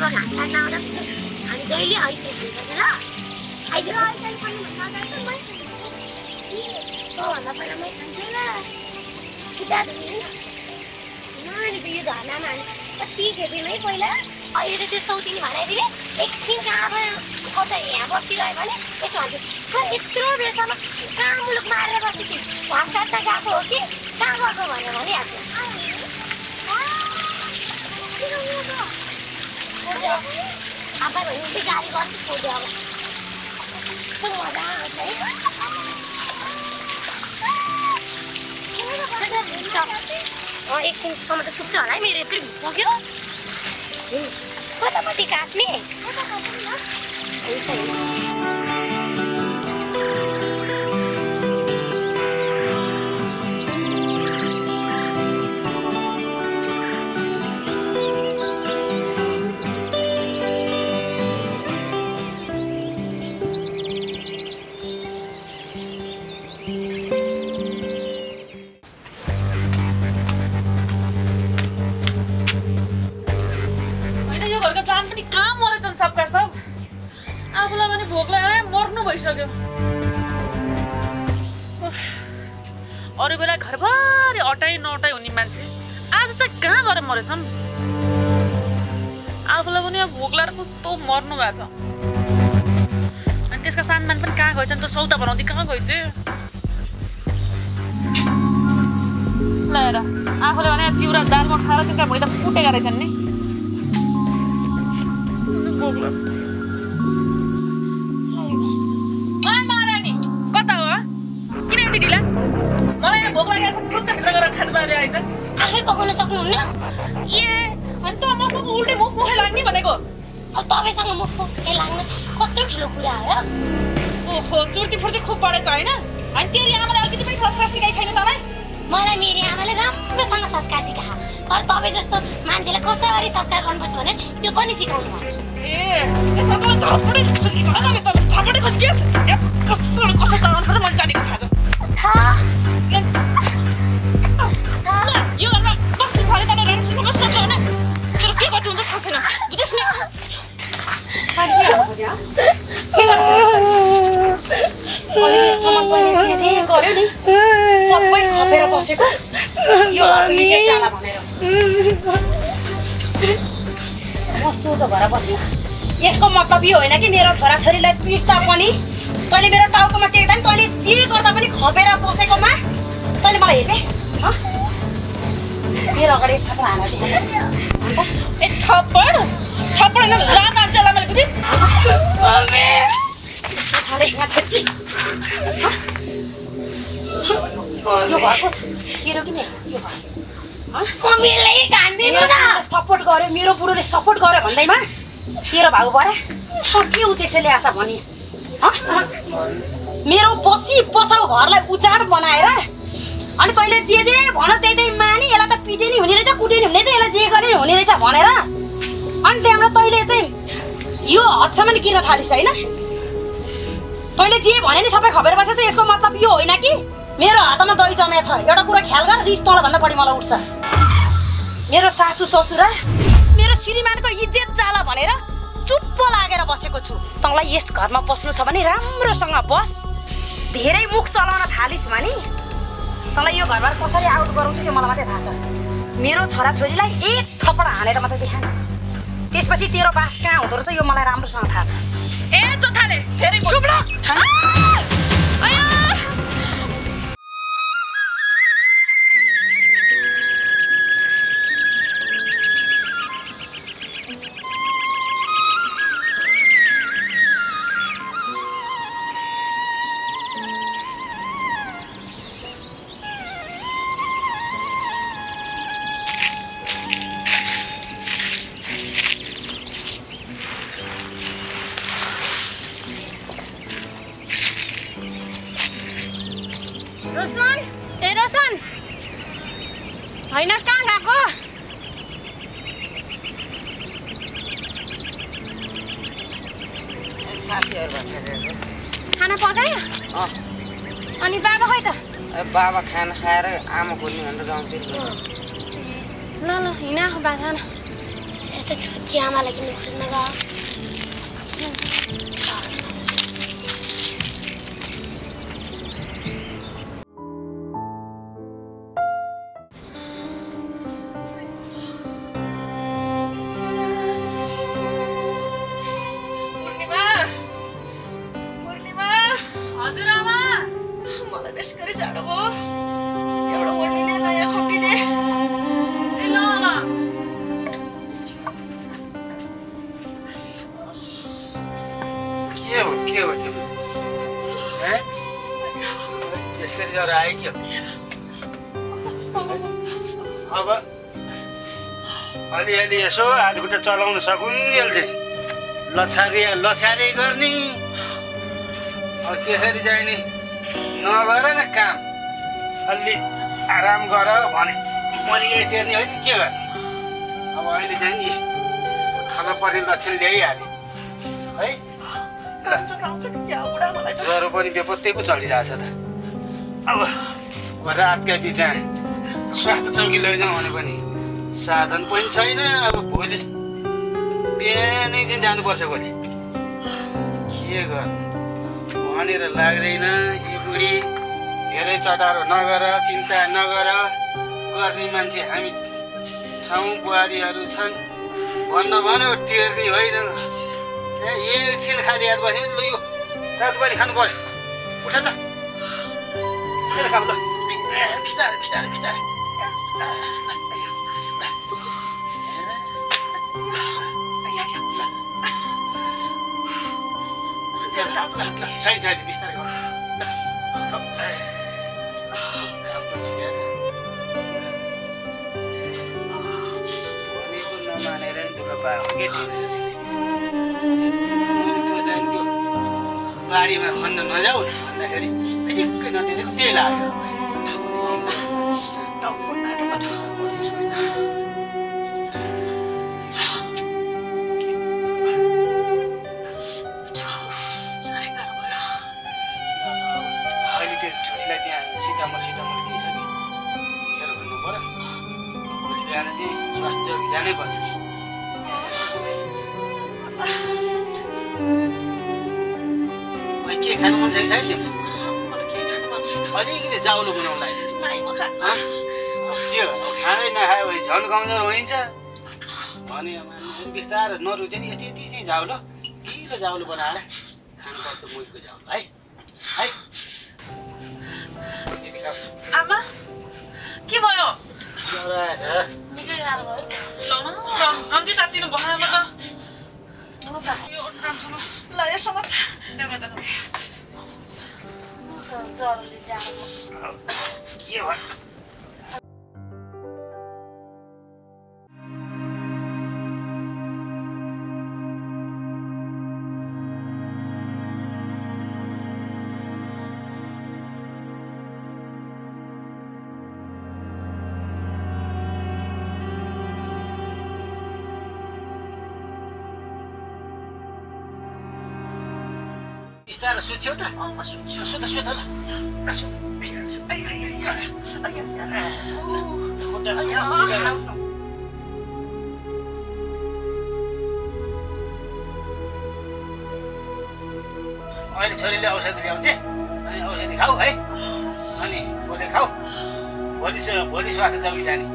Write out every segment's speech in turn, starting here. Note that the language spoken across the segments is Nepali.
घाँस काट्न आउँदा हामी जहिले आइसकेको छ ल आइदियो आइसकेको पनि भन्दा अगाडि त मै भन्दा पहिला मै खान्थेँ ल खुट्टा धुने नानी त यो धर्नामा हामी कति खेप्यौँ है पहिला अहिले त्यो सौतिनी भनाइदिने एकछिन कहाँ कतै यहाँ बसिरह्यो भने यसो भन्थ्यो यत्रो बेरसम्म कहाँ मुलुक मारेर बसेको घाँस काट्न गएको हो कि कहाँ गएको भनेर भनिहाल्छ आफै भने चाहिँ गाडी गर्छु खोज्यो अब कस्तो मजा आउँछ है एकछिनसम्म त सुक्छ होला है मेरो यत्रो भिजिसक्यो कतापट्टि काट्ने सबका सब आफूलाई पनि भोक लागेर मर्नु भइसक्यो अरू बेला घरभरि अटाइ नअटाइ हुने मान्छे आज चाहिँ कहाँ गएर मरेछन् आफूलाई पनि अब भोक लागेर कस्तो मर्नु भएको छ अनि त्यसका सामान पनि कहाँ गएछन् त सौदा बनाउँदै कहाँ गएछ ल हेर आफूले भने चिउरा दालमा खाएर त्यसका भुँडी त फुटेका रहेछन् नि महारानी कता हो किन यति ढिला मलाई यहाँ भोक लागेको छ फुर्क भित्र गएर खाजा बनाएर आइज आफै पकाउन सक्नुहुन्न ए अनि त मसँग उल्टे मुख मुखै लाग्ने भनेको अब तपाईँसँग मुख मुखै लाग्न कत्रो ठुलो कुरा हो र ओहो चुर्ती फुर्ती खुब पढेछ होइन अनि तेरी आमाले अलिकति पनि संस्कार सिकाइ छैन तँलाई मलाई मेरो आमाले राम्रोसँग संस्कार सिकाए तर तपाईँ जस्तो मान्छेलाई कसरी संस्कार गर्नुपर्छ भनेर त्यो पनि सिकाउनु भएको छ ए यसमा त झपडे खुसी छ न त झपडे खुसी के कस्तो कसो चलाउनु पर्छ मन जानेको छ आज यो घरमा कस्तो छ त राम्रोसँग कस्तो छ भने तर के गर्नु हुन्छ थाहा छैन बुझ्यस् नि अहिलेसम्म पनि जे गर्यो नि सबै खपेर बसेको यो घरको जाला भनेर म सोझो भएर बस्यो यसको मतलब यो होइन कि मेरो छोराछोरीलाई पिट्दा पनि तैँले मेरो टाउकोमा टेक्दा नि तैँले जे गर्दा पनि खपेर बसेकोमा तैँले मलाई हेर्ने मेरो अगाडि एक थप्पड हाना दिए एक थप्पड थप्पड होइन लात हान्छ होला मैले बुझिस् यो घरको तेरो कि मेरो मम्मीले कान्दिनु न सपोर्ट गर्यो मेरो बुढोले सपोर्ट गर्यो भन्दैमा तेरो भाउ बडा के उद्देश्य ल्याएछ भने मेरो बसी बसाउ घरलाई उजाड बनाएर अनि तैँले जे भन त्यही मानि यसलाई त पिटे नि हुने रहेछ कुटे नि हुने रहेछ यसलाई जे गर्ने हुने रहेछ भनेर अनि त्यहाँबाट तैँले चाहिँ यो हदसम्म गिर्न थालिस् होइन तैँले जे भने नि सबै खपेर बसेछ यसको मतलब यो होइन कि मेरो हातमा दही जमेको छ एउटा कुरा ख्याल गर रिस तँलाई बढी मलाई उठ्छ मेरो सासू ससुरा मेरो श्रीमानको इज्जत जाला भनेर चुप्प लागेर बसेको छु तँलाई यस घरमा बस्नु छ भने राम्रोसँग बस धेरै मुख चलाउन थालिस् भने तँलाई यो घरबाट कसरी आउट गराउँछु त्यो मलाई मात्रै थाहा छ मेरो छोराछोरीलाई एक थप्पड हानेर मात्रै देखा त्यसपछि तेरो बास कहाँ हुँदो रहेछ यो मलाई राम्रोसँग थाहा छ ए जोथाले धेरै चुप ल रोशन होइन कहाँ गएको खाना पकायो अनि बाबा खै त बाबा खाना खाएर आमा खोल्ने भनेर गाउँतिर ल ल हिँड बाजा न त छोची आमालाई किन खोज्न गयो अब अलिअलि यसो हातखुट्टा चलाउन सकुन्जेल चाहिँ लछारे गर्ने अब त्यसरी चाहिँ नि नगर न काम अलि आराम गर भने मैले टेर्ने होइन के गर्ने अब अहिले चाहिँ नि थला पर्ने लक्षण ल्याइहालेँ है ज्वरो पनि बेपत्तै पो चलिरहेछ त अब रातका बिचा स्वास्थ्य चौकी लैजाउँ भने पनि साधन पनि छैन अब भोलि बिहानै चाहिँ जानुपर्छ भोलि के गर्नु भनेर लाग्दैन यी बुढी धेरै चटारो नगर चिन्ता नगर गर्ने मान्छे हामी छौँ बुहारीहरू छन् भन्न भन्यो टेर्ने होइन एकछिन खाली याद बस्यो ल यो रातो पानी खानु पर्यो उठ त खाऊ ल बिस्तारै बिस्तारै बिस्तारै छैन बिस्तारै भनेको नमानेर नि दुःख पायो के त्यो बारीमा खन्न नजाऊ भन्दाखेरि ठिक्कै नटेरेको त्यही लाग्यो छोरीलाई त्यहाँ सिटामल के छ कि हेर भन्नु पर्यो भोलि बिहान चाहिँ स्वास्थ्य चौकी जानै पर्छ के खानु मन छैन अलिकति चाउलो बनाउनु लागि के खाँदै नखायो भने झन् कमजोर हुन्छ भने बिस्तारो नरुचे नि यति यति चाहिँ जाउलो ढिलो जाउलो बनाएर खानुपर्छ मुखको जाउलो है है आमा के भयो निकै गाह्रो भयो अन्ति तातिनु भएन त यो राम्रोसँग ल यो समत ज्वरोले जानु के भयो बिस्तारै सुत्छौ त सुत ल अहिले छोरीले औषधि ल्याउँछ अनि औषधि खाऊ है अनि भोलि खाऊ भोलि स्वास्थ्य चौकी जाने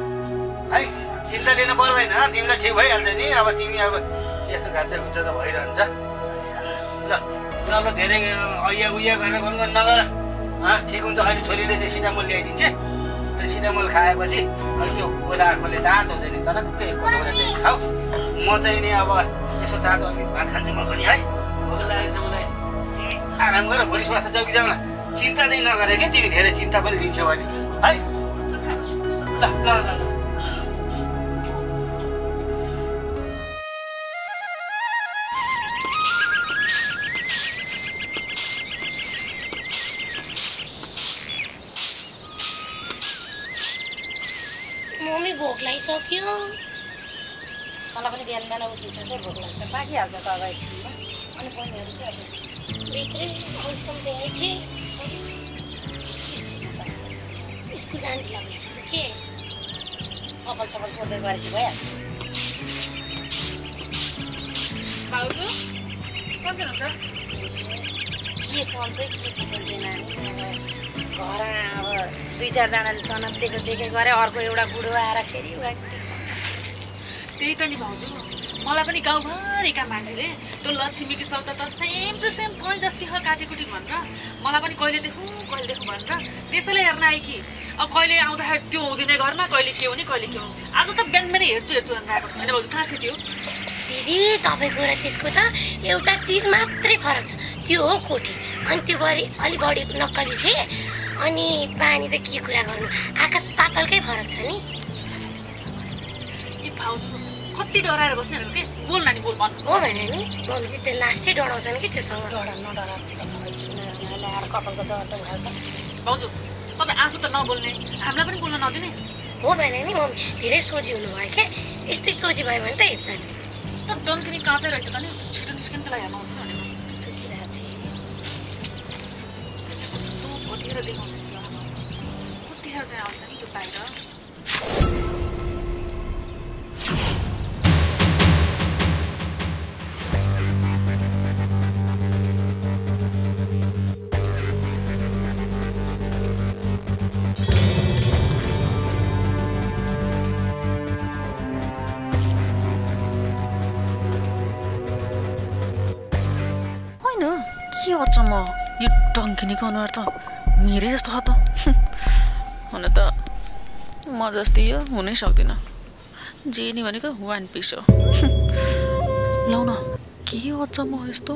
है चिन्ता लिनु पर्दैन तिमीलाई ठिक भइहाल्छ नि अब तिमी अब यस्तो घाँचा घुच्चा त भइरहन्छ ल ल धेरै उया गरेर गर्नु नगर ठिक हुन्छ अहिले छोरीले चाहिँ सिटामोल ल्याइदिन्छ अनि सिटामोल खाएपछि त्यो कोदाकोले तातो चाहिँ नि तनक्कै कोदाकोले खाऊ म चाहिँ नि अब यसो तातो अलिक भात खान्छु म पनि है भोक लागेको छ मलाई तिमी आराम गर भोलि स्वास्थ्य चौकी जाऊ न चिन्ता चाहिँ नगरे कि तिमी धेरै चिन्ता पनि लिन्छौ अहिले है ल ल ल भोक लागिसक्यो मलाई पनि बिहान बिहान उठिसक्यो भोक लाग्छ पाकिहाल्छ त अब एकछिनमा अनि बहिनीहरू चाहिँ अब भित्रै औसम ल्याए थिएँ स्कुल जानु ढिला भइसक्यो के कपाल सपाल कोर्दै गरेपछि भइहाल्छ भाउजू सन्चै हुन्छ के सन्चै के सन्चै नानी घर अब 2-4 जनाले तनब देखेको गरे अर्को एउटा बुढो आएर फेरि त्यही त नि भाउजू मलाई पनि गाउँभरिका मान्छेले त्यो लक्ष्मीको सौदा त सेम टु सेम तँ जस्तै हो काटेकुटी भनेर मलाई पनि कहिले देखौँ भनेर त्यसैले हेर्न आएँ कि अब कहिले आउँदाखेरि त्यो हुँदैन घरमा कहिले के हुने कहिले के हुने आज त बिहान मेरो हेर्छु भनेर आएको होइन भाउजू कहाँ छ त्यो दिदी तपाईँको र त्यसको त एउटा चिज मात्रै फरक छ त्यो हो कोठी अनि त्यो अलि बढी नक्कली छ अनि पानी त के कुरा गर्नु आकाश पातलकै फरक छ नि ए भाउजू कति डराएर बस्ने के बोल नानी बोल भन् हो भने नि मम्मी चाहिँ त्यो लास्टै डराउँछन् कि त्योसँग ल्याएर कपालको जट्टो हाल्छ भाउजू तपाईँ आफू त नबोल्ने हामीलाई पनि बोल्न नदिने हो भने नि मम्मी धेरै सोझी हुनुभयो क्या यस्तै सोझी भयो भने त हेर्छ नि तर डन्किनी काँचै रहेछ त नि छिटो निस्किनु त हेर्नु आउँछ भनेर सोचिरहेको कस्तो घटेर देखाउँछ कतिखेर चाहिँ आउँछ नि त्यो बाहिर के अचम्म यो टङ्किनीको अनुहार त मेरै जस्तो छ त हुन त म जस्तै यो हुनै सक्दिनँ जे नि भनेको 1 पिस हो लौ न के अचम्म हो यस्तो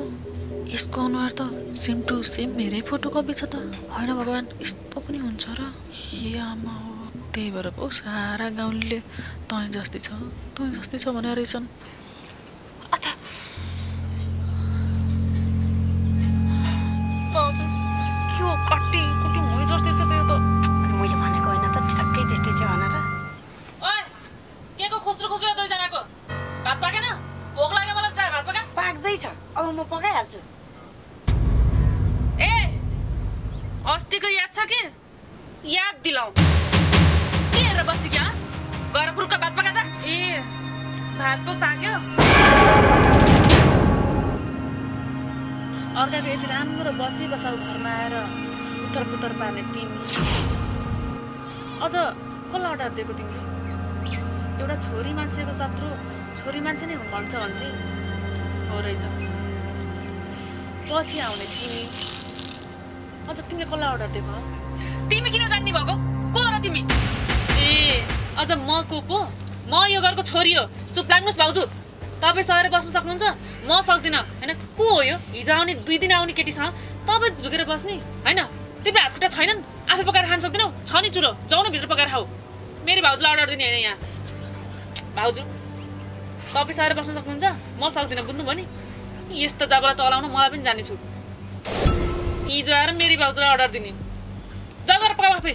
यसको अनुहार त सेम टु सेम मेरै फोटोकपी छ त होइन भगवान् यस्तो पनि हुन्छ र हे आमा हो त्यही भएर पो सारा गाउँले तँ जस्तै छ भनेर रहेछन् कट्टी कुटी मुई जस्तै छ त्यो त मैले भनेको होइन त ठ्याक्कै त्यस्तै छ भनेर ओए केको खुस्रो दुईजनाको भात पाकेन भोक लाग्यो मलाई चाहे भात पका पाक्दैछ अब म पकाइहाल्छु ए अस्तिको याद छ कि याद दिलाऊ के हेरेर बसी क्या गएर फुर्का भात पका जा ए भात पो पाक्यो अर्काको यति राम्रो बसी बसाउ घरमा आएर पुतर पार्ने तिमी अझ कसलाई अर्डर दिएको तिमीले एउटा छोरी मान्छेको शत्रु छोरी मान्छे नै भन्छ भन्थे हो रहेछ पछि आउने तिमी अझ तिमीले कसलाई अर्डर दिएको तिमी किन जान्ने भएको को र तिमी ए अझ म को पो म यो घरको छोरी हो चुप लाग्नुहोस् भाउजू तपाईँ सहेर बस्नु सक्नुहुन्छ म सक्दिनँ होइन को हो यो हिजो आउने 2 दिन आउने केटीसँग तपाईँ झुकेर बस्ने होइन तिम्रो हातखुट्टा छैनन् आफै पकाएर खान सक्दैनौ छ नि चुलो जाउन भित्र पकाएर खाऊ मेरो भाउजूलाई अर्डर दिने होइन यहाँ भाउजू तपाईँ सहेर बस्न सक्नुहुन्छ म सक्दिनँ बुझ्नुभयो नि यस्तो जबलाई तलाउन मलाई पनि जानेछु हिजो आएर मेरो भाउजूलाई अर्डर दिने जगेर पकाऊ आफै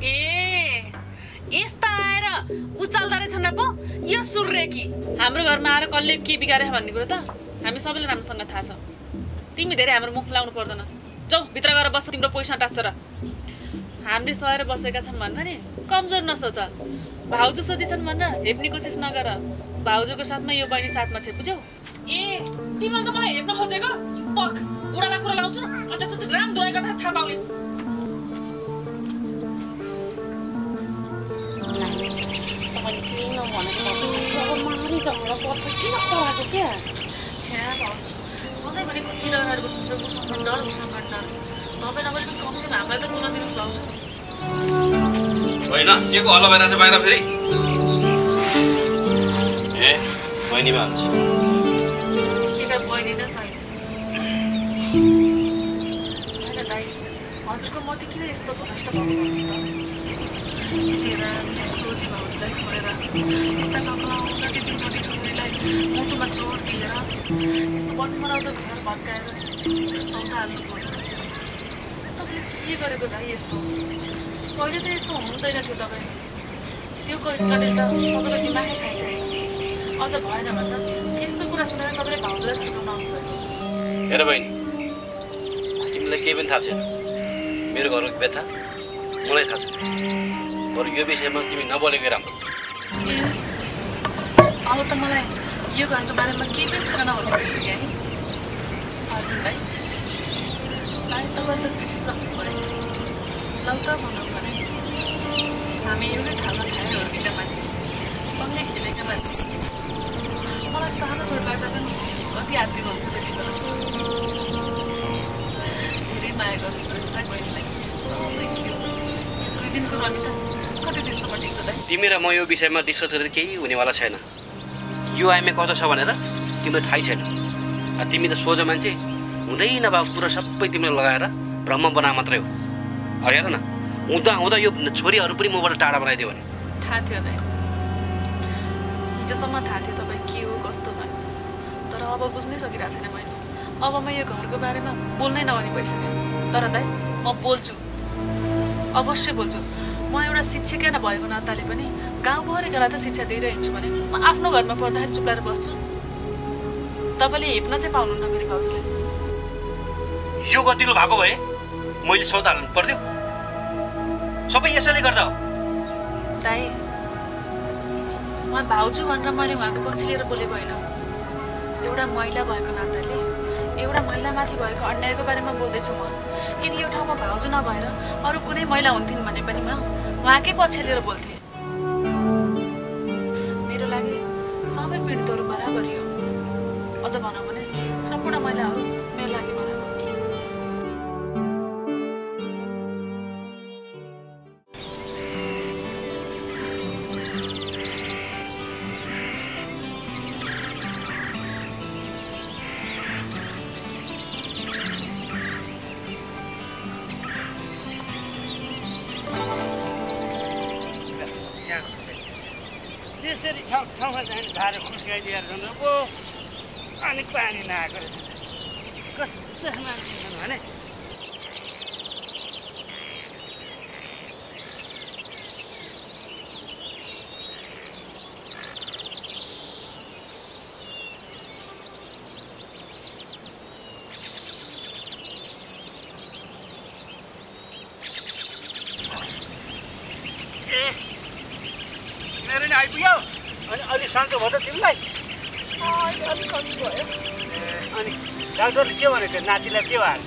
ए यस्ता आएर उचाल्दो रहेछन् र पो यो सुर्रेकी हाम्रो घरमा आएर कसले के बिगारे भन्ने कुरो त हामी सबैलाई राम्रोसँग थाहा छ तिमी धेरै हाम्रो मुख लाउनु पर्दैन जाऊ भित्र गएर बस्छ तिम्रो पैसा टाँच्छ र हामीले सहेर बसेका छन् भनेर नि कमजोर नसोच भाउजू सोचेछन् भनेर हेप्ने कोसिस नगर भाउजूको साथमा यो बहिनी साथमा छ बुझ्यौ ए तिमीले त मलाई हेप्न खोजेको पख बुढालाई कुरा लाउँछु अनि त्यसपछि राम दुवाई गर्दा थाहा पाउलिस् तपाईँले केही नभनेको अब मारी झगडा पर्छ किन पढाएको क्या सधैँभरि कति डरहरू हुन्छ उसँग डर तपाईँ नभए पनि कमसेकम हामीलाई त बोल्न दिनु भाउजू होइन के को हल्ला भइरहेछ बाहिर फेरि ए बहिनीमा हुन्छ केटा बहिनी नै छैन होइन दाइ हजुरको मती किन यस्तो भ्रष्ट भएको भन्नुहोस् त यति राम्ररी सोची भाउजूलाई छोडेर यस्ता कपडा आउँदा त्यो दिनपट्टि छोरीलाई मुटुमा जोड दिएर यस्तो बनमराउँदो घर भत्काएर सौदा हाल्नु पर्यो तपाईँले के गरेको दाइ यस्तो पहिले त यस्तो हुँदैन थियो तपाईँ त्यो कलेजले त तपाईँको दिमागै खाइसक्यो अझ भएन भन्दा त्यस्तो कुरा सुनेर तपाईँले भाउजूलाई ठुटाउन आउनुभयो हेर बहिनी तिमीलाई केही पनि थाहा छैन मेरो घरको व्यथा मलाई थाहा छ बरु यो विषयमा तिमी नबोलेकै राम्रो अब त मलाई यो घरको बारेमा केही पनि थाहा नहुने भइसक्यो है अर्जुन भाइ। सायद तपाईँ त बिर्सिसक्नु भएछ। ल त भनौँ भने हामी एउटै ठाउँमा खाएर हुर्केका मान्छे, सँगै खेलेका मान्छे। मलाई सानो चोट लाग्दा पनि कति हात दिनुहुन्थ्यो त्यति बेला। धेरै माया गर्नुहुँदो रहेछ दाइ बहिनीलाई। देखियो 2 दिनको रमिता कति दिनसम्म टिक्छ दाइ? तिमी र म यो विषयमा डिस्कस गरेर केही हुनेवाला छैन। यो आइएमए कस्तो छ भनेर तिमीलाई थाहै छैन। तिमी त सोझो मान्छे हुँदै नभएको कुरा सबै तिमीले लगाएर भ्रम बना मात्रै हो। हेर न, हुँदा हुँदा यो छोरीहरू पनि मबाट टाढा बनाइदियो भने। थाहा थियो दाइ, हिजोसम्म थाहा थियो तपाईँ के हो कस्तो भयो, तर अब बुझ्नै सकिरहेको छैन मैले। अब म यो घरको बारेमा बोल्नै नहुने भइसक्यो। तर दाइ म बोल्छु, अवश्य बोल्छु। म एउटा शिक्षकै नभएको नाताले पनि गाउँभरिकालाई त शिक्षा दिइरहन्छु भने म आफ्नो घरमा पर्दाखेरि चुप्लाएर बस्छु। तपाईँले हेप्न चाहिँ पाउनुहुन्न मेरो भाउजूलाई। यो गतिलो भएको भए मैले सौदा हाल्नु पर्थ्यो। सबै यसैले गर्दा हो। दाइ उहाँ भाउजू भनेर मैले उहाँको पक्ष लिएर बोलेको होइन। एउटा महिला भएको नाताले एउटा महिलामाथि भएको अन्यायको बारेमा बोल्दैछु म। यदि यो ठाउँमा भाउजू नभएर अरू कुनै महिला हुन्थिन् भने पनि म उहाँकै पक्ष लिएर बोल्थेँ। मेरो लागि सबै पीडितहरू बराबरी हो। अझ भनौँ भने सम्पूर्ण महिलाहरू मेरो लागि बराबर। त्यसरी ठाउँमा जाने धारे खुस्काइदिएर जानु पो अनि पानी नआएको रहेछ। कस्तो मान्छे छन् भने मेरो नि आइपुग्यो। अनि अलि सन्चो भयो त तिमीलाई? अहिले अलिक सन्चो भयो। अनि डाक्टरले के भनेको थियो? नातिलाई के भयो?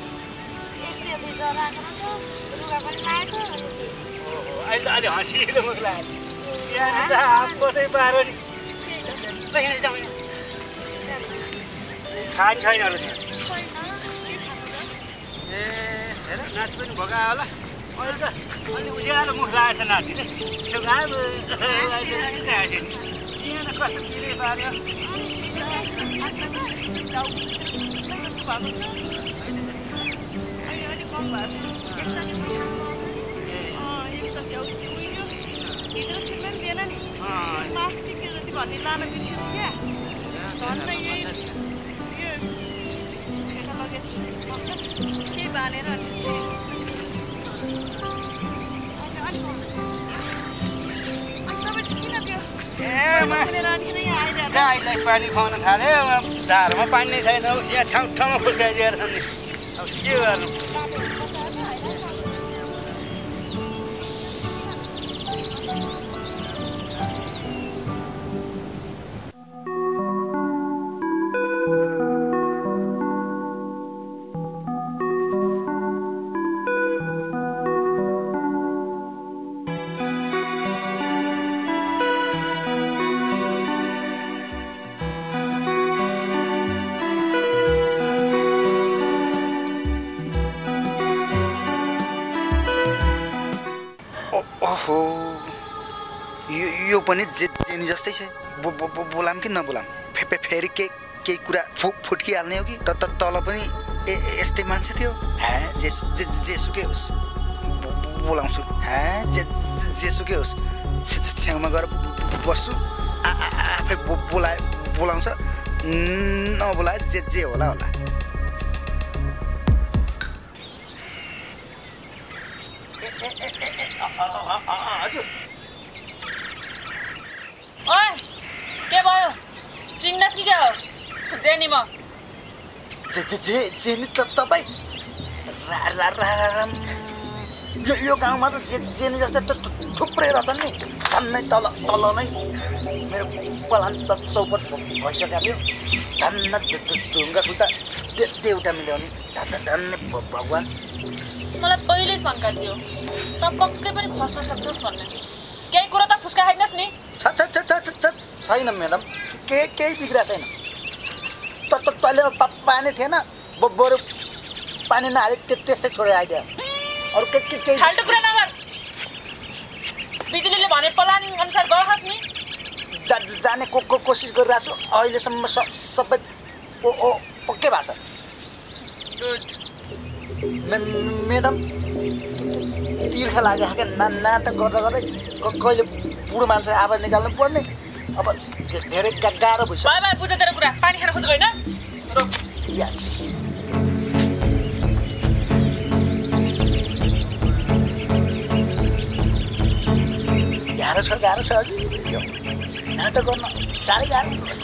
अहिले त अलि हँसिलो मुख लाग्यो। हातै पारो नि खाने छैन होला त्यहाँ। ए हेर नाति पनि भोगायो होला। अहिले त अलि उज्यालो मुख लागेको छ नातिले। त्यो गायो किन कस्तो पिरे पार्यो। गाईलाई पानी खुवाउन थाल्यो। धारमा पानी नै छैन। यहाँ ठाउँ ठाउँमा खुस्काइदिएर अब के गर्नु? ओहो यो पनि जेनी जस्तै छ। बोलाम कि नबोलाम? फेरि केही कुरा फुट्किहाल्ने हो कि? तल पनि यस्तै मान्छे थियो। जेसुकै होस् बोलाउँछु। जेसुकै होस् छेउमा गएर बस्छु। आफै बोलाउँछ, नबोलाए जे होला। हजुर ओए के भयो? चिन्नस् कि के हो? जेनी म। जेनी त तपाईँ यो गाउँमा त जेनी जस्तै त थुप्रै रहेछन् नि। धन्नै तल नै मेरो पलान चौपट भइसकेको थियो। धन्न ढुङ्गा खुल्दा देउटा मिल्याउने धन्य भगवान्। मलाई पहिल्यै शङ्का थियो त पक्कै पनि खस्न सक्छस् भन्ने। केही कुरो त फुस्का खाइनस् नि। छैन म्याडम, केही बिग्रिएको छैन। तैँले पानी थिएन, बरु पानी नहाले त्यस्तै छोडेर आइदियो। अरू केही फाल्टु कुरा नगर। बिजुलीले भने प्लान अनुसार गरहोस् नि। जाने कोसिस गरिरहेको छु। अहिलेसम्म सबै ओके भएको छ। गुड। म्याडम तिर्खा लाग्यो क्या नाटक गर्दा गर्दै कहिले बुढो मान्छे आवाज निकाल्नु पर्ने। अब धेरै गाह्रो भइसक्यो। बाबा बुझ तेरो कुरा। पानी खान खोजेको होइन? रोक। यस। गाह्रो छ अझै यो नाटक गर्न साह्रै गाह्रो हुन्छ।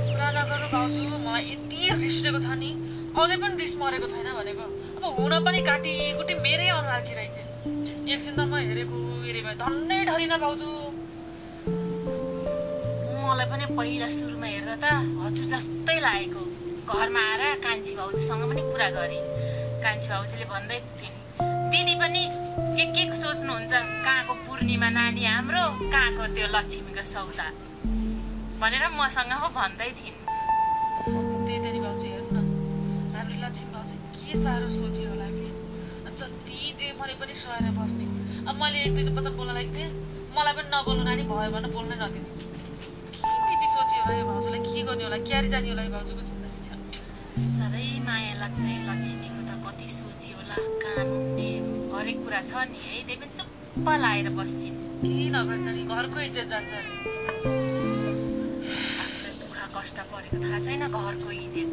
कुरा नगर्नु भाउजू, मलाई यति रिस उठेको छ नि। अझै पनि रिस मरेको छैन भनेको। अब हुन पनि काटीकुटी मेरै अनुहार रहेछ। एकछिन त म हेरेको धन्नै ढलिन भाउजू। मलाई पनि पहिला सुरुमा हेर्दा त हजुर जस्तै लागेको। घरमा आएर कान्छी भाउजूसँग पनि कुरा गरेँ। कान्छी भाउजूले भन्दै थिइन्, दिदी पनि के सोच्नुहुन्छ, कहाँको पूर्णिमा नानी हाम्रो, कहाँको त्यो लक्ष्मीको सौदा भनेर मसँग पो भन्दै थिइन्। त्यही त नि भाउजू, हेर्नु न हाम्रो लक्ष्मी भाउजू के साह्रो सोच्यो होला कि। जति जे भने पनि सहेर बस्ने। अब मैले एक दुई पचास बोल्न लागेको थिएँ, मलाई पनि नबोल्नु नानी भयो भने बोल्नै नदिने। के यति सोच्यो होला यो भाउजूलाई, के गर्ने होला, क्यारी जाने होला यो भाउजूको जिन्दगी छ। साह्रै माया लाग्छ है लक्ष्मीको त। कति सोची होला, कानुनले हरेक कुरा छ नि है। त्यही पनि चुप्प लाएर बस्छिन्। के नगर्दा नि घरको इज्जत जान्छ। आफूलाई दुःख कष्ट परेको थाहा छैन घरको इज्जत।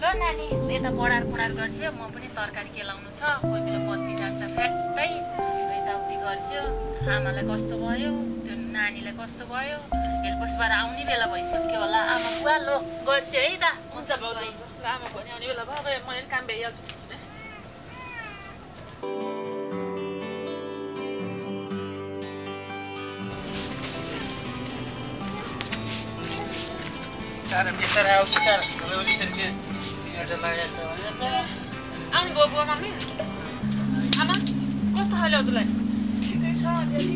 ल नानी यता बढार गर्छ्यो, म पनि तरकारी केलाउनु छ। कोही बेला बत्ती जान्छ फ्याट्टै, यताउति गर्छ्यो। आमालाई कस्तो भयो, त्यो नानीलाई कस्तो भयो, हेलकोसबाट आउने बेला भइसक्यो होला। आमा बुवा लो गर्छ है त। हुन्छ भाउजू, हुन्छ। ल आमा भने आउने बेला भयो, अब मैले पनि काम भइहाल्छु। सारा बिस्तारै आउँछ सारा मिनेट लागेको छ भनेर आउनु भयो बुवा मम्मी। आमा कस्तो खाले हजुरलाई? ठिकै छ अलिअलि।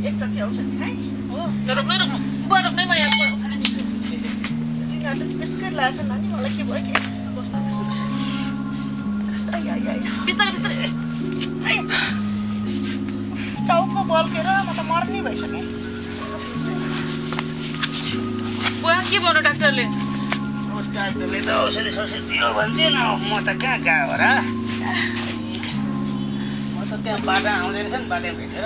एक चक्की आउँछ नि है। हो त रोक्नै बुवा रोक्नै म यहाँ पढाउँछ नि। यिनीहरूले चाहिँ बेसुकै लागेछ नानी, मलाई के भयो कि बिस्तारै टाउको बल्केर म त मर्ने भइसकेँ। बुवा के भन्नु डाक्टरले? डाक्टरले त औषधि दियो भन्छ न, म त कहाँ गएको हो र। म त त्यहाँ बाटो आउँदै रहेछ नि, बाटो भेटेर।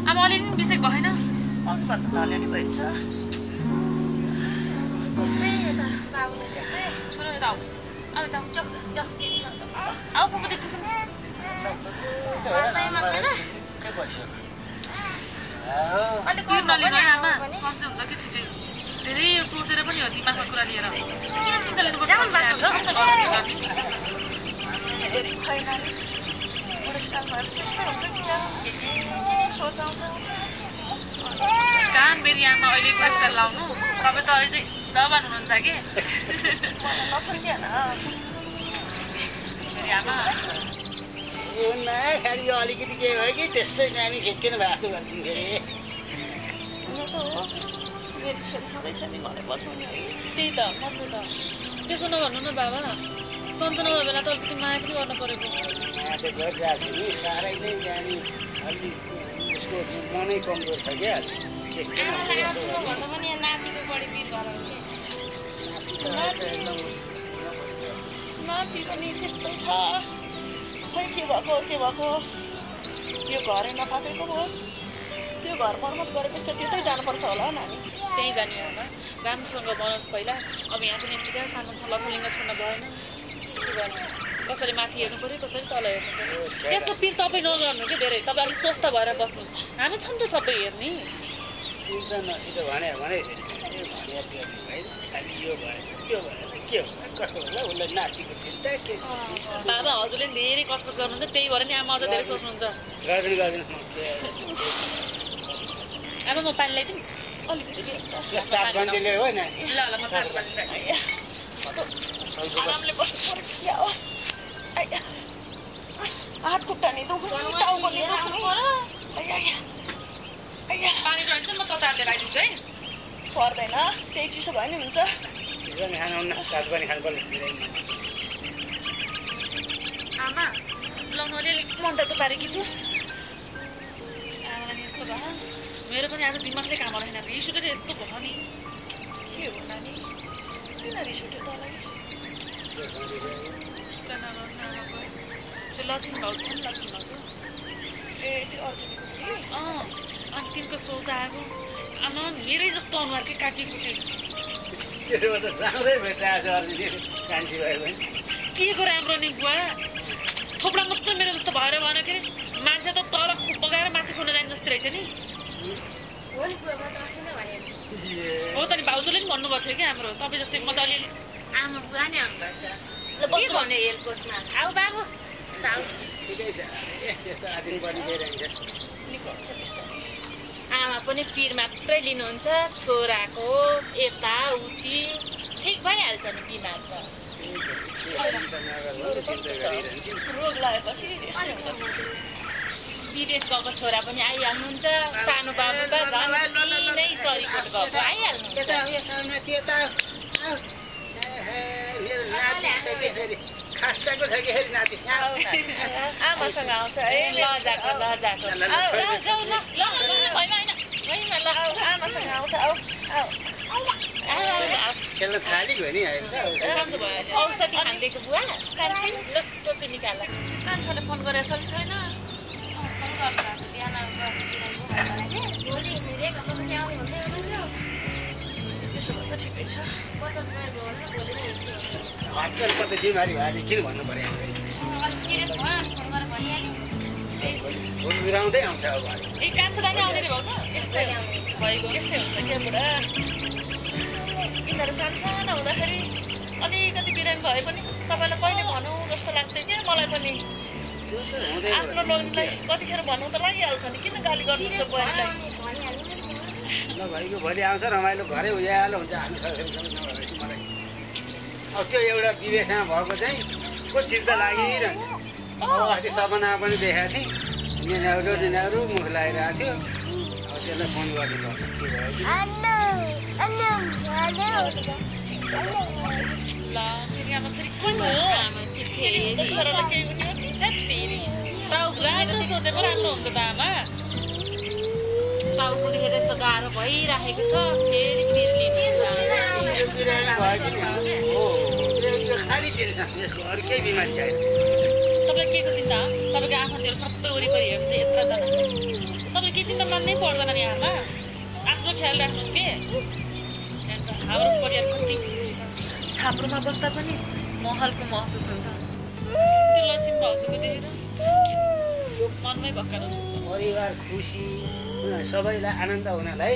आमा अलिअलि बिसेक भएन? अघिभन्दा त अलिअलि भइन्छ। बाबुले त्यस्तै छोरा यता आऊ। अब यता आऊ। जति छ आऊ पुग्नु देख्छु। के भइसक्यो? अलिक पिर नलिनु है आमा, सन्चै हुन्छ कि छिटै। धेरै सोचेर पनि हो दिमागमा कुरा लिएर। किन चिन्ता लिनुपर्छ? जाउँ बासो छ। खै नानी बुढेसकाल भएपछि यस्तै हुन्छ कि के सोच आउँछ। कान बेरी आमा अहिले बुढेसकाल लाउनु, तपाईँ त अहिले चाहिँ जवान हुनुहुन्छ कि। मलाई नफर्किएन आमा यो खालि यो अलिकति के भयो कि त्यसै नानी खेक्किनु भएको भन्थ्यो फेरि। हुन त हो, मेरो छोरी सधैँ छ नि मलाई बचाउने है। त्यही त म छु त। त्यसो नभन्नु न बाबा, सन्चो नभए बेला त अलिकति माया पनि गर्नु परेको। माया त गरिरहेको छु नि, साह्रै नै नानी अलि उसको मनै कमजोर छ क्या। भन्दा पनि यहाँ नातिको बढी पिर नाति पनि त्यस्तै छ। खै के भएको यो घरै नपाकेको हो। त्यो घर मर्मत गरेपछि त त्यतै जानुपर्छ होला नानी। त्यहीँ जाने आमा, राम्रोसँग बनोस् पहिला। अब यहाँ पनि यतिकै स्थानमा छ, लथलिङ्ग छोड्न भएन। के गर्ने? कसरी माथि हेर्नु पर्यो कसरी तल हेर्नु पर्यो त्यसको पिर तपाईँ नगर्नु कि धेरै तपाईँ अलिक स्वस्थ भएर बस्नुहोस् हामी छौँ त सबै हेर्ने चिन्ता नसित भने खालि यो भयो त्यो भयो के हो कस्तो होला उसलाई नातिको चिन्ता के बाबा हजुरले धेरै कचकच गर्नुहुन्छ त्यही भएर नि आमा अझ धेरै सोच्नुहुन्छ गर्दैन अब म पानी ल्याइदिउँ अलिकति तापमानले हो नि ल ल म तातो पानी ल्याइदिएँ आरामले बस्नु पर्यो क्या हो हात खुट्टा नि दुख्नु टाउको नि दुख्नु पानी रहन्छ म ततारले राखिदिन्छु है पर्दैन त्यही चिसो भयो नि हुन्छ चिसो खानुहुन्न तातो पानी खानुपर्छ आमा ल म अलिअलि मन तातो पारेकी छु आमालाई यस्तो भयो मेरो पनि आज दिमागले काम गरेन रिस उठेर यस्तो भयो नि के हो नानी किन रिस उठ्यो तँलाई त्यो लक्ष्मी भाउजू छ नि लक्ष्मी भाउजू ए त्यो अर्जुनको बुढी अनि तिनको सौदा आएको आमा मेरै जस्तो अनुहारकै काटीकुटी त्यो त राम्रै भेटाएको छ अर्जुन कान्छी भयो भने के को राम्रो नि बुवा थोप्रा मात्रै मेरो जस्तो भएर भएन के अरे मान्छे त तल बगाएर माथि खुल्न जाने जस्तो रहेछ नि हो त नि भाउजूले पनि भन्नुभएको थियो कि हाम्रो तपाईँ जस्तै म त अलिअलि आमा बुवा नै आउनुपर्छ के भन्यो हेलकोसमा आऊ बाबु ठिकै छ त्यस्तो आदिन पनि लिइरहन्छ आमा पनि पिर मात्रै लिनुहुन्छ छोराको यताउति ठिक भइहाल्छ नि बिमार त रोग लागेपछि विदेश गएको छोरा पनि आइहाल्नुहुन्छ सानो बाबु त झन् नै चरीकोट गएको आइहाल्नुहुन्छ खासाको छ कि फेरि नाति आमासँग आउँछ है लजाको आमासँग आउँछ आऊ खेल्न थाली भयो नि औषधि खाँदैको बुवा टोपी निकाल कान्छाले फोन गरेछ कि छैन त्यसो भए त ठिकै छ आजकल कतै बिमारी भयो किन भन्नु पर्यो बिराउँदै आउँछ अब ए कान्छो दानी आउने रे भाउजू यस्तै हुन्छ क्या बुढा यिनीहरू सानो हुँदाखेरि अलिकति बिरामी भए पनि तपाईँलाई कहिले भनौँ जस्तो लाग्थ्यो क्या मलाई पनि आफ्नो लोग्नेलाई कतिखेर भनौँ त लागिहाल्छ नि किन गाली गर्नुहुन्छ बुहारीलाई ल भाइको भोलि आउँछ रमाइलो घरै उज्यालो हुन्छ हामी मलाई अब त्यो एउटा विदेशमा भएको चाहिँ को चिन्ता लागिरहन्छ अब अस्ति सपना पनि देखाएको थिएँ निनाहरू मुख लगाइरहेको थियो अब त्यसलाई फोन गर्नु पर्छ के भयो ल फेरि आमा फेरि कुन हो आमा चाहिँ छोरालाई केही पनि हो फेरि टाउको राम्रो सोचेको राम्रो हुन्छ त आमा टाउको देखेर यस्तो गाह्रो भइराखेको छ फेरि खालि टेन्सन यसको अरू केही बिमारी छैन तपाईँलाई के को चिन्ता हो तपाईँको आफन्तहरू सबै वरिपरि हेर्नु यत्रोजना तपाईँले के चिन्ता मान्नै पर्दैन नि आमा आफ्नो ख्याल राख्नुहोस् के अन्त हाम्रो परिवार कति खुसी छ छाप्रोमा बस्दा पनि महलको महसुस हुन्छ त्यो लक्ष्मी भाउजूको देखेर मनमै भक्कानो हुन्छ परिवार खुसी सबैलाई आनन्द हुनलाई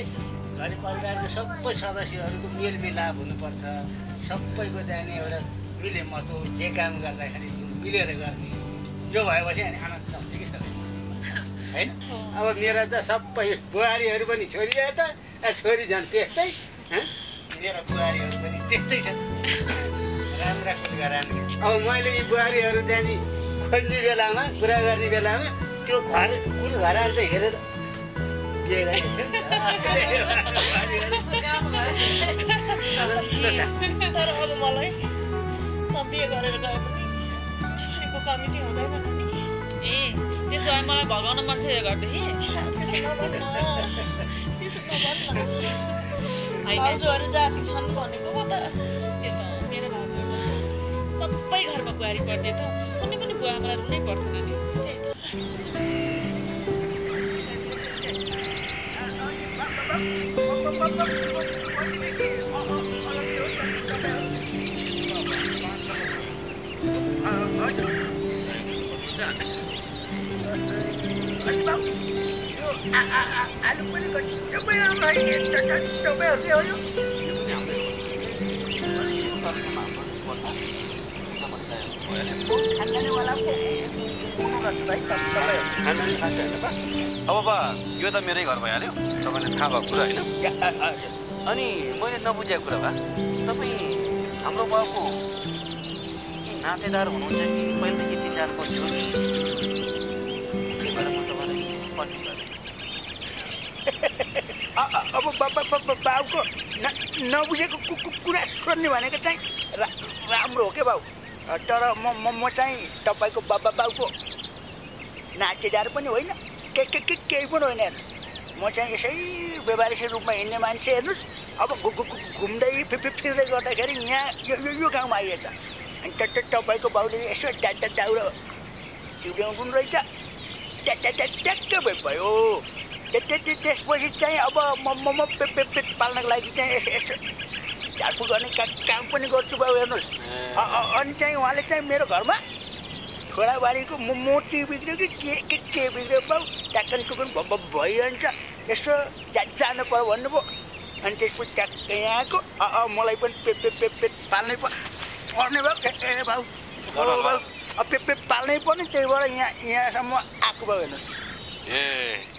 घर परिवारको सबै सदस्यहरूको मेलमिलाप हुनुपर्छ सबैको चाहिने एउटा मिले मतो जे काम गर्दाखेरि मिलेर गर्ने यो भएपछि अनि आनन्द हुन्छ कि सबै होइन अब मेरो त सबै बुहारीहरू पनि छोरी त छोरी झन् त्यस्तै मेरो बुहारीहरू पनि त्यस्तै छन् राम्रा कुलघरानी अब मैले यी बुहारीहरू त्यहाँ नि खोज्ने बेलामा कुरा गर्ने बेलामा त्यो घर कुलघरान चाहिँ हेरेर तर अब मलाई म बिहे गरेर गए पनि छोरीको कमी चाहिँ हुँदैन नि ए त्यसो भए मलाई भगाउन मन छ यो घरदेखि भाउजूहरू जाति छन् भनेको हो त त्यो त मेरो भाउजूहरू सबै घरमा बुहारी पर्थ्यो त कुनै पनि बुवा मलाई रुनै पर्थेन नि आलु पनि सबै राम्रो तपाईँहरूले हो यो अब बा यो त मेरै घर भइहाल्यो तपाईँलाई थाहा भएको कुरा होइन अनि मैले नबुझेको कुरा भए तपाईँ हाम्रो बाबुको नातेदार हुनुहुन्छ कि पहिलादेखि चिन्जान पर्थ्यो त्यही भएर म तपाईँलाई पत्नी अब बाबुको नबुझेको कुरा सोध्ने भनेको चाहिँ राम्रो हो क्या बाबु तर म चाहिँ तपाईँको बाबुको नातेदार पनि होइन केही पनि होइन हेर्नुहोस् म चाहिँ यसै व्यवहारिक रूपमा हिँड्ने मान्छे हेर्नुहोस् अब घुम्दै फिर्दै गर्दाखेरि यहाँ यो गाउँमा आइएछ अनि तपाईँको बाउले यसो दाउरा चिउड्याउनु पनि रहेछ ट्याक्क भयो त्यसपछि चाहिँ अब म पेट पाल्नको लागि चाहिँ यसो झाडफुड गर्ने काम पनि गर्छु बाबु हेर्नुहोस् अनि चाहिँ उहाँले चाहिँ मेरो घरमा छोराबारीको मोती बिग्रियो कि के बिग्रियो बाबु ट्याक्कन टुकन भइरहन्छ यसो जानु पर्यो भन्नुभयो अनि त्यसपछि ट्याक्क यहाँको मलाई पनि पेट पाल्नै पर्ने भयो ए बाबु पेट पाल्नै पर्ने त्यही भएर यहाँसम्म आएको भयो हेर्नुहोस् ए